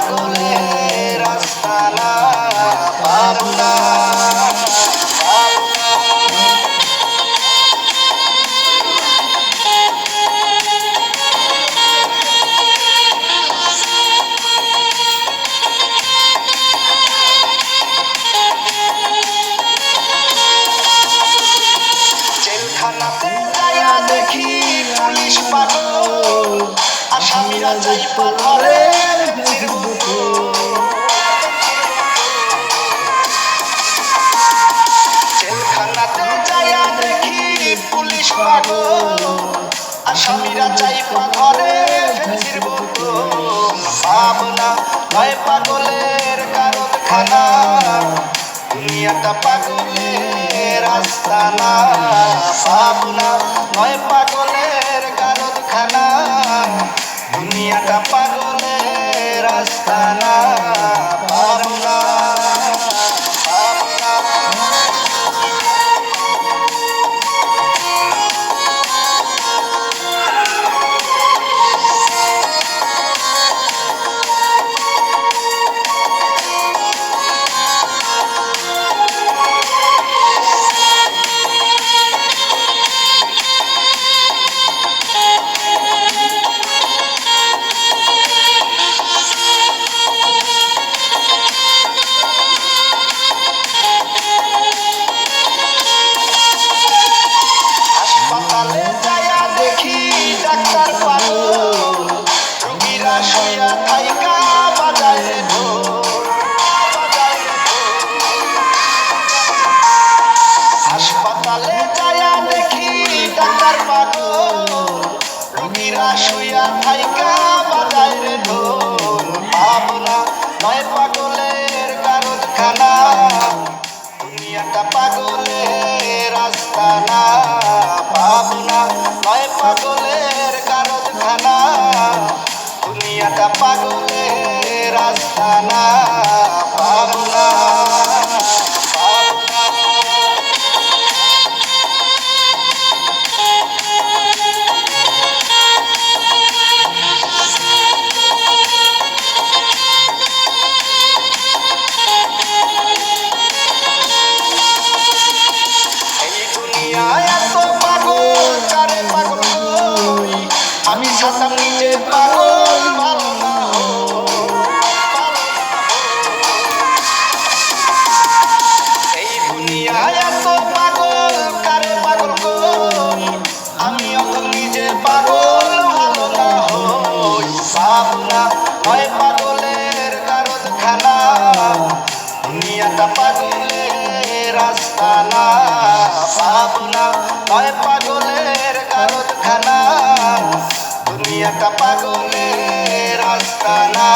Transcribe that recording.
পাগলের আস্তানা পাবনা। জেলখানাতে যাইয়া দেখি পুলিশ পাগল, আসামিরা চাইপা ধরে ফেন্সির বোতল। জেলখানাতে যাইয়া দেখি পুলিশ পাগল, আসামিরা চাইপা ধরে ফেন্সির বোতল। পাবনা নয় পাগলের কারখানা, দুনিয়াটা পাগলের আস্তানা। পাবনা নয় পাগলের কারখানা, দুনিয়াটা পাগলের আস্তানা। পাবনা হাসপাতালে যায়া দেখি ডাক্তার পাগল, রোগীরা শুইয়া থাইকা বাজায় ঢোল। হাসপাতালে যায়া দেখি ডাক্তার পাগল, রোগীরা শুইয়া থাইকা বাজায় ঢোল। পাবনা নয় পাগলের কারখানা, দুনিয়াটা পাগলের আস্তানা। পাবনা নয় পাগলের কারখানা, দুনিয়াটা পাগলের আস্তানা। পাবনা এত পাগল কারে পাগল কই, আমি ছাতাম নিজে পাগল ভালো না এই দুনিয়ায়। এত পাগল কারে পাগল কই, আমি অত নিজে পাগল ভালো না হই। পাবনা নয় পাগলের কারখানা, দুনিয়াটা পাগলের আস্তানা। পাবনা নয় পাগলের কারখানা, দুনিয়াটা পাগলের আস্তানা।